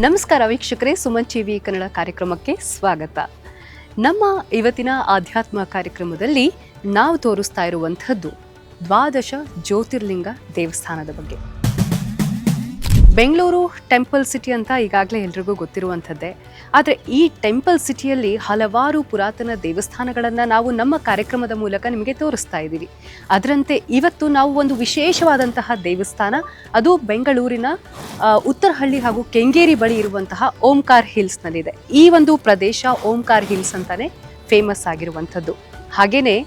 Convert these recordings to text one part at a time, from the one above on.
ನಮಸ್ಕಾರ ವೀಕ್ಷಕರೇ, ಸುಮನ್ ಟಿವಿ ಕನ್ನಡ ಕಾರ್ಯಕ್ರಮಕ್ಕೆ ಸ್ವಾಗತ. ನಮ್ಮ ಇವತ್ತಿನ ಆಧ್ಯಾತ್ಮ ಕಾರ್ಯಕ್ರಮದಲ್ಲಿ ನಾವು ತೋರಿಸ್ತಾ ಇರುವಂಥದ್ದು ದ್ವಾದಶ ಜ್ಯೋತಿರ್ಲಿಂಗ ದೇವಸ್ಥಾನದ ಬಗ್ಗೆ. ಬೆಂಗಳೂರು ಟೆಂಪಲ್ ಸಿಟಿ ಅಂತ ಈಗಾಗಲೇ ಎಲ್ರಿಗೂ ಗೊತ್ತಿರುವಂಥದ್ದೇ. ಆದರೆ ಈ ಟೆಂಪಲ್ ಸಿಟಿಯಲ್ಲಿ ಹಲವಾರು ಪುರಾತನ ದೇವಸ್ಥಾನಗಳನ್ನು ನಾವು ನಮ್ಮ ಕಾರ್ಯಕ್ರಮದ ಮೂಲಕ ನಿಮಗೆ ತೋರಿಸ್ತಾ ಇದ್ದೀವಿ. ಅದರಂತೆ ಇವತ್ತು ನಾವು ಒಂದು ವಿಶೇಷವಾದಂತಹ ದೇವಸ್ಥಾನ, ಅದು ಬೆಂಗಳೂರಿನ ಉತ್ತರಹಳ್ಳಿ ಹಾಗೂ ಕೆಂಗೇರಿ ಬಳಿ ಇರುವಂತಹ ಓಂಕಾರ್ ಹಿಲ್ಸ್ನಲ್ಲಿದೆ. ಈ ಒಂದು ಪ್ರದೇಶ ಓಂಕಾರ್ ಹಿಲ್ಸ್ ಅಂತಾನೆ ಫೇಮಸ್ ಆಗಿರುವಂಥದ್ದು. ಹಾಗೇನೆ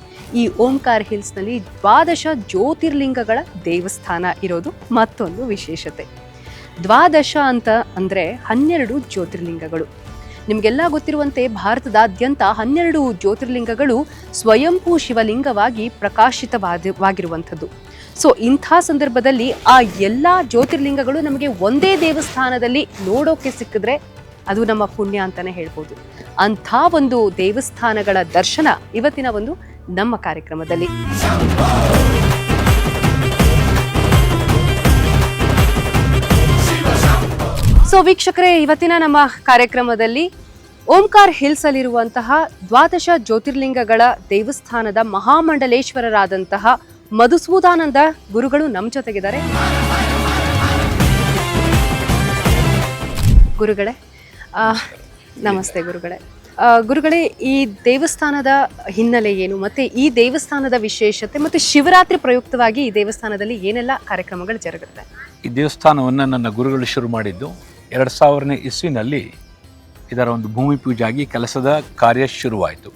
ಈ ಓಂಕಾರ್ ಹಿಲ್ಸ್ನಲ್ಲಿ ದ್ವಾದಶ ಜ್ಯೋತಿರ್ಲಿಂಗಗಳ ದೇವಸ್ಥಾನ ಇರೋದು ಮತ್ತೊಂದು ವಿಶೇಷತೆ. ದ್ವಾದಶ ಅಂತ ಅಂದರೆ 12 ಜ್ಯೋತಿರ್ಲಿಂಗಗಳು. ನಿಮಗೆಲ್ಲ ಗೊತ್ತಿರುವಂತೆ ಭಾರತದಾದ್ಯಂತ 12 ಜ್ಯೋತಿರ್ಲಿಂಗಗಳು ಸ್ವಯಂಭೂ ಶಿವಲಿಂಗವಾಗಿ ಪ್ರಕಾಶಿತವಾಗಿರುವಂಥದ್ದು. ಸೊ ಇಂಥ ಸಂದರ್ಭದಲ್ಲಿ ಆ ಎಲ್ಲ ಜ್ಯೋತಿರ್ಲಿಂಗಗಳು ನಮಗೆ ಒಂದೇ ದೇವಸ್ಥಾನದಲ್ಲಿ ನೋಡೋಕೆ ಸಿಕ್ಕಿದ್ರೆ ಅದು ನಮ್ಮ ಪುಣ್ಯ ಅಂತಾನೆ ಹೇಳ್ಬೋದು. ಅಂಥ ಒಂದು ದೇವಸ್ಥಾನಗಳ ದರ್ಶನ ಇವತ್ತಿನ ಒಂದು ನಮ್ಮ ಕಾರ್ಯಕ್ರಮದಲ್ಲಿ. ಸೊ ವೀಕ್ಷಕರೇ, ಇವತ್ತಿನ ನಮ್ಮ ಕಾರ್ಯಕ್ರಮದಲ್ಲಿ ಓಂಕಾರ್ ಹಿಲ್ಸ್ ಅಲ್ಲಿರುವಂತಹ ದ್ವಾದಶ ಜ್ಯೋತಿರ್ಲಿಂಗಗಳ ದೇವಸ್ಥಾನದ ಮಹಾಮಂಡಲೇಶ್ವರರಾದಂತಹ ಮಧುಸೂದಾನಂದ ಗುರುಗಳು ನಮ್ಮ ಜೊತೆಗಿದ್ದಾರೆ. ಗುರುಗಳೇ ನಮಸ್ತೆ. ಗುರುಗಳೇ, ಈ ದೇವಸ್ಥಾನದ ಹಿನ್ನೆಲೆ ಏನು, ಮತ್ತೆ ಈ ದೇವಸ್ಥಾನದ ವಿಶೇಷತೆ, ಮತ್ತೆ ಶಿವರಾತ್ರಿ ಪ್ರಯುಕ್ತವಾಗಿ ಈ ದೇವಸ್ಥಾನದಲ್ಲಿ ಏನೆಲ್ಲ ಕಾರ್ಯಕ್ರಮಗಳು ಜರುಗುತ್ತೆ? ಈ ದೇವಸ್ಥಾನವನ್ನು ನನ್ನ ಗುರುಗಳು ಶುರು ಮಾಡಿದ್ದು 2000ನೇ ಇಸ್ವಿನಲ್ಲಿ. ಇದರ ಒಂದು ಭೂಮಿ ಪೂಜೆ ಆಗಿ ಕೆಲಸದ ಕಾರ್ಯ ಶುರುವಾಯಿತು.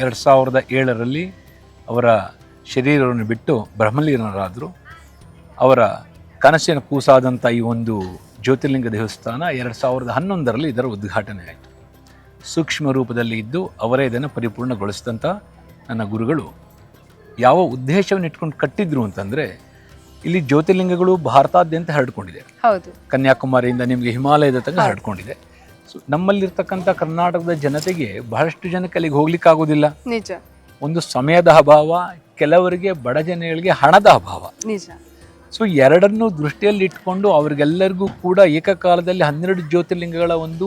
2007ರಲ್ಲಿ ಅವರ ಶರೀರವನ್ನು ಬಿಟ್ಟು ಬ್ರಹ್ಮಲೀನರಾದರು. ಅವರ ಕನಸಿನ ಕೂಸಾದಂಥ ಈ ಒಂದು ಜ್ಯೋತಿರ್ಲಿಂಗ ದೇವಸ್ಥಾನ 2011ರಲ್ಲಿ ಇದರ ಉದ್ಘಾಟನೆ ಆಯಿತು. ಸೂಕ್ಷ್ಮ ರೂಪದಲ್ಲಿ ಇದ್ದು ಅವರೇ ಇದನ್ನು ಪರಿಪೂರ್ಣಗೊಳಿಸಿದಂಥ ನನ್ನ ಗುರುಗಳು ಯಾವ ಉದ್ದೇಶವನ್ನು ಇಟ್ಕೊಂಡು ಕಟ್ಟಿದ್ರು ಅಂತಂದರೆ, ಇಲ್ಲಿ ಜ್ಯೋತಿರ್ಲಿಂಗಗಳು ಭಾರತಾದ್ಯಂತ ಹರಡ್ಕೊಂಡಿದೆ. ಹೌದು, ಕನ್ಯಾಕುಮಾರಿಯಿಂದ ನಿಮಗೆ ಹಿಮಾಲಯದ ತನಕ ಹರಡ್ಕೊಂಡಿದೆ. ನಮ್ಮಲ್ಲಿರ್ತಕ್ಕಂಥ ಕರ್ನಾಟಕದ ಜನತೆಗೆ ಬಹಳಷ್ಟು ಜನಕ್ಕೆ ಅಲ್ಲಿಗೆ ಹೋಗ್ಲಿಕ್ಕಾಗೋದಿಲ್ಲ. ನಿಜ. ಒಂದು ಸಮಯದ ಅಭಾವ, ಕೆಲವರಿಗೆ ಬಡ ಜನಗಳಿಗೆ ಹಣದ ಅಭಾವ. ನಿಜ. ಸೊ ಎರಡನ್ನೂ ದೃಷ್ಟಿಯಲ್ಲಿ ಇಟ್ಕೊಂಡು ಅವರಿಗೆಲ್ಲರಿಗೂ ಕೂಡ ಏಕಕಾಲದಲ್ಲಿ 12 ಜ್ಯೋತಿರ್ಲಿಂಗಗಳ ಒಂದು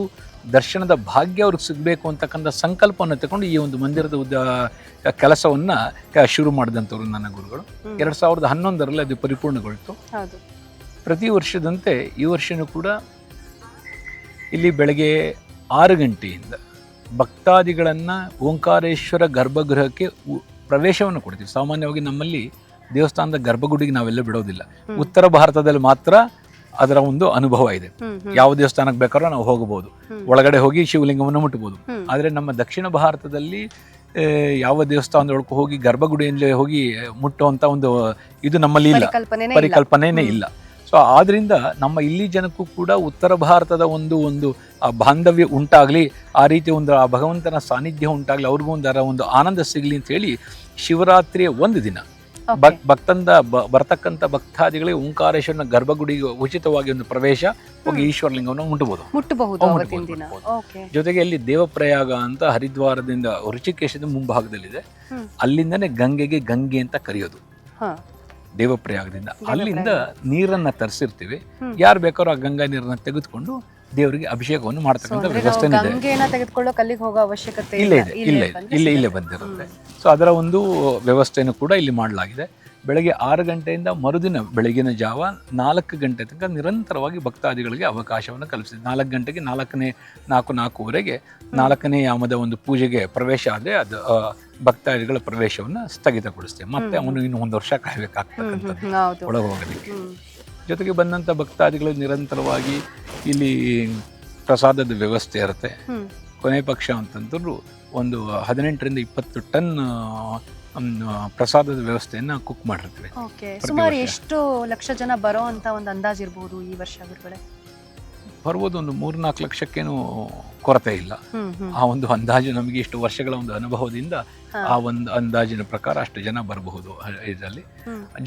ದರ್ಶನದ ಭಾಗ್ಯ ಅವ್ರಿಗೆ ಸಿಗಬೇಕು ಅಂತಕ್ಕಂಥ ಸಂಕಲ್ಪವನ್ನು ತಗೊಂಡು ಈ ಒಂದು ಮಂದಿರದ ಕೆಲಸವನ್ನು ಶುರು ಮಾಡಿದಂಥವ್ರು ನನ್ನ ಗುರುಗಳು. 2011ರಲ್ಲಿ ಅದು ಪರಿಪೂರ್ಣಗೊಳ್ತು. ಪ್ರತಿ ವರ್ಷದಂತೆ ಈ ವರ್ಷವೂ ಕೂಡ ಇಲ್ಲಿ ಬೆಳಗ್ಗೆ 6 ಗಂಟೆಯಿಂದ ಭಕ್ತಾದಿಗಳನ್ನು ಓಂಕಾರೇಶ್ವರ ಗರ್ಭಗೃಹಕ್ಕೆ ಪ್ರವೇಶವನ್ನು ಕೊಡ್ತೀವಿ. ಸಾಮಾನ್ಯವಾಗಿ ನಮ್ಮಲ್ಲಿ ದೇವಸ್ಥಾನದ ಗರ್ಭಗುಡಿಗೆ ನಾವೆಲ್ಲ ಬಿಡೋದಿಲ್ಲ. ಉತ್ತರ ಭಾರತದಲ್ಲಿ ಮಾತ್ರ ಅದರ ಒಂದು ಅನುಭವ ಇದೆ. ಯಾವ ದೇವಸ್ಥಾನಕ್ಕೆ ಬೇಕಾದ್ರೂ ನಾವು ಹೋಗಬಹುದು, ಒಳಗಡೆ ಹೋಗಿ ಶಿವಲಿಂಗವನ್ನು ಮುಟ್ಟಬಹುದು. ಆದರೆ ನಮ್ಮ ದಕ್ಷಿಣ ಭಾರತದಲ್ಲಿ ಯಾವ ದೇವಸ್ಥಾನದೊಳಗೆ ಹೋಗಿ ಗರ್ಭಗುಡಿಯಲ್ಲಿ ಹೋಗಿ ಮುಟ್ಟುವಂಥ ಒಂದು ಇದು ನಮ್ಮಲ್ಲಿ ಇಲ್ಲ, ಪರಿಕಲ್ಪನೆನೇ ಇಲ್ಲ. ಸೊ ಆದ್ರಿಂದ ನಮ್ಮ ಇಲ್ಲಿ ಜನಕ್ಕೂ ಕೂಡ ಉತ್ತರ ಭಾರತದ ಒಂದು ಬಾಂಧವ್ಯ ಉಂಟಾಗಲಿ, ಆ ರೀತಿ ಒಂದು ಆ ಭಗವಂತನ ಸಾನ್ನಿಧ್ಯ ಉಂಟಾಗಲಿ, ಅವ್ರಿಗೂ ಒಂದು ಆನಂದ ಸಿಗಲಿ ಅಂತ ಹೇಳಿ ಶಿವರಾತ್ರಿಯ ಒಂದು ದಿನ ಬರ್ತಕ್ಕಂಥ ಭಕ್ತಾದಿಗಳಿಗೆ ಓಂಕಾರೇಶ್ವರನ ಗರ್ಭಗುಡಿಗೆ ಉಚಿತವಾಗಿ ಒಂದು ಪ್ರವೇಶ ಹೋಗಿ ಈಶ್ವರಲಿಂಗವನ್ನು ಮುಟ್ಟಬಹುದು. ಜೊತೆಗೆ ಅಲ್ಲಿ ದೇವಪ್ರಯಾಗ ಅಂತ ಹರಿದ್ವಾರದಿಂದ ಋಷಿಕೇಶದ ಮುಂಭಾಗದಲ್ಲಿದೆ. ಅಲ್ಲಿಂದನೇ ಗಂಗೆ ಅಂತ ಕರೆಯೋದು. ದೇವಪ್ರಯಾಗದಿಂದ ಅಲ್ಲಿಂದ ನೀರನ್ನ ತರಿಸಿರ್ತೀವಿ. ಯಾರು ಬೇಕಾದ್ರೂ ಆ ಗಂಗಾ ನೀರನ್ನ ತೆಗೆದುಕೊಂಡು ದೇವರಿಗೆ ಅಭಿಷೇಕವನ್ನು ಮಾಡ್ತಕ್ಕಂಥ ವ್ಯವಸ್ಥೆ ಇಲ್ಲೇ ಬಂದಿರುತ್ತೆ. ಸೊ ಅದರ ಒಂದು ವ್ಯವಸ್ಥೆಯನ್ನು ಕೂಡ ಇಲ್ಲಿ ಮಾಡಲಾಗಿದೆ. ಬೆಳಗ್ಗೆ 6 ಗಂಟೆಯಿಂದ ಮರುದಿನ ಬೆಳಗಿನ ಜಾವ 4 ಗಂಟೆ ತನಕ ನಿರಂತರವಾಗಿ ಭಕ್ತಾದಿಗಳಿಗೆ ಅವಕಾಶವನ್ನು ಕಲ್ಪಿಸಿದೆ. 4 ಗಂಟೆಗೆ 4:04ವರೆಗೆ 4ನೇ ಯಾಮದ ಒಂದು ಪೂಜೆಗೆ ಪ್ರವೇಶ ಆದರೆ ಅದು ಭಕ್ತಾದಿಗಳ ಪ್ರವೇಶವನ್ನು ಸ್ಥಗಿತಗೊಳಿಸ್ತೇವೆ. ಮತ್ತೆ ಅವನು ಇನ್ನು 1 ವರ್ಷ ಕಾಯಬೇಕಾಗ್ತಕ್ಕಂಥದ್ದು ಒಳಗೆ ಹೋಗೋದಕ್ಕೆ. ಜೊತೆಗೆ ಬಂದಂಥ ಭಕ್ತಾದಿಗಳು ನಿರಂತರವಾಗಿ ಇಲ್ಲಿ ಪ್ರಸಾದದ ವ್ಯವಸ್ಥೆ ಇರುತ್ತೆ. ಕೊನೆ ಪಕ್ಷ ಅಂತಂದ್ರು ಒಂದು 18ರಿಂದ 20 ಟನ್ ಪ್ರಸಾದದ ವ್ಯವಸ್ಥೆಯನ್ನ ಕುಕ್ ಮಾಡಿರ್ತೀವಿ. ಸುಮಾರು ಎಷ್ಟು ಲಕ್ಷ ಜನ ಬರೋ ಅಂತ ಒಂದು ಅಂದಾಜು ಇರಬಹುದು ಈ ವರ್ಷ? ಬರ್ಬೋದು, ಒಂದು 3-4 ಲಕ್ಷಕ್ಕೇನು ಕೊರತೆ ಇಲ್ಲ. ಆ ಒಂದು ಅಂದಾಜು ನಮಗೆ ಇಷ್ಟು ವರ್ಷಗಳ ಒಂದು ಅನುಭವದಿಂದ ಆ ಒಂದು ಅಂದಾಜಿನ ಪ್ರಕಾರ ಅಷ್ಟು ಜನ ಬರಬಹುದು ಇದರಲ್ಲಿ.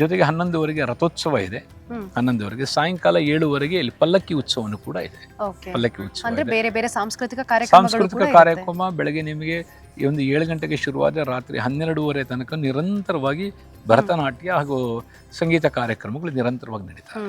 ಜೊತೆಗೆ 11ವರೆಗೆ ರಥೋತ್ಸವ ಇದೆ. 11ವರೆಗೆ ಸಾಯಂಕಾಲ 7ವರೆಗೆ ಇಲ್ಲಿ ಪಲ್ಲಕ್ಕಿ ಉತ್ಸವನು ಕೂಡ ಇದೆ. ಪಲ್ಲಕ್ಕಿ ಉತ್ಸವ ಬೇರೆ ಬೇರೆ ಸಾಂಸ್ಕೃತಿಕ ಕಾರ್ಯಕ್ರಮ ಬೆಳಗ್ಗೆ ನಿಮಗೆ ಒಂದು 7 ಗಂಟೆಗೆ ಶುರುವಾದ ರಾತ್ರಿ 12ವರೆ ತನಕ ನಿರಂತರವಾಗಿ ಭರತನಾಟ್ಯ ಹಾಗೂ ಸಂಗೀತ ಕಾರ್ಯಕ್ರಮಗಳು ನಿರಂತರವಾಗಿ ನಡೀತವೆ.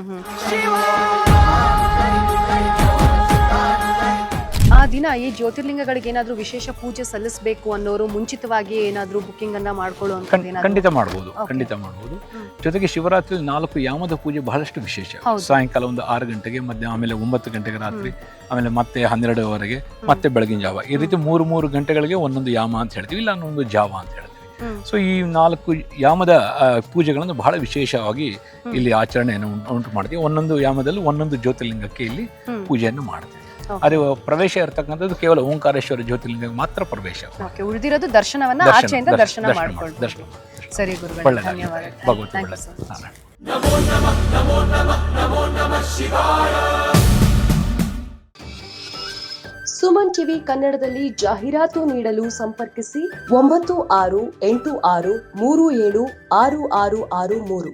ದಿನ ಈ ಜ್ಯೋತಿರ್ಲಿಂಗಗಳಿಗೆ ಏನಾದ್ರೂ ವಿಶೇಷ ಪೂಜೆ ಸಲ್ಲಿಸಬೇಕು ಅನ್ನೋರು ಮುಂಚಿತವಾಗಿ ಏನಾದ್ರೂ ಬುಕ್ಕಿಂಗ್ ಅನ್ನ ಮಾಡ್ಕೊಳ್ಳುವಂಥದ್ದು ಏನಾದ್ರೂ? ಖಂಡಿತ ಮಾಡ್ಬೋದು, ಖಂಡಿತ ಮಾಡ್ಬೋದು. ಜೊತೆಗೆ ಶಿವರಾತ್ರಿ 4 ಯಾಮದ ಪೂಜೆ ಬಹಳಷ್ಟು ವಿಶೇಷ. ಸಾಯಂಕಾಲ ಒಂದು 6 ಗಂಟೆಗೆ, ಮಧ್ಯಾಹ್ನ ಆಮೇಲೆ 9 ಗಂಟೆಗೆ ರಾತ್ರಿ, ಆಮೇಲೆ ಮತ್ತೆ 12ವರೆಗೆ, ಮತ್ತೆ ಬೆಳಗಿನ ಜಾವ. ಈ ರೀತಿ 3 ಗಂಟೆಗಳಿಗೆ ಒಂದೊಂದು ಯಾಮ ಅಂತ ಹೇಳ್ತೀವಿ, ಇಲ್ಲ ಒಂದೊಂದು ಜಾವ ಅಂತ ಹೇಳ್ತೀವಿ. ಸೊ ಈ 4 ಯಾಮದ ಪೂಜೆಗಳನ್ನು ಬಹಳ ವಿಶೇಷವಾಗಿ ಇಲ್ಲಿ ಆಚರಣೆಯನ್ನು ಉಂಟು ಮಾಡ್ತೀವಿ. ಒಂದೊಂದು ಯಾಮದಲ್ಲಿ ಒಂದೊಂದು ಜ್ಯೋತಿರ್ಲಿಂಗಕ್ಕೆ ಇಲ್ಲಿ ಪೂಜೆಯನ್ನು ಮಾಡ್ತೀವಿ. ಅದು ಪ್ರವೇಶ ಇರತಕ್ಕಂಥದ್ದು ಕೇವಲ ಓಂಕಾರೇಶ್ವರ ಜ್ಯೋತಿರ್ಲಿಂಗಕ್ಕೆ ಮಾತ್ರ ಪ್ರವೇಶ. ಉಳಿದಿರೋದು ದರ್ಶನವನ್ನ ಆಚೆಯಿಂದ ದರ್ಶನ ಮಾಡ್ಕೊಂಡು. ಸರಿ ಗುರುಗಳೇ, ಧನ್ಯವಾದ. ಸುಮನ್ ಟಿವಿ ಕನ್ನಡದಲ್ಲಿ ಜಾಹೀರಾತು ನೀಡಲು ಸಂಪರ್ಕಿಸಿ 9686376663.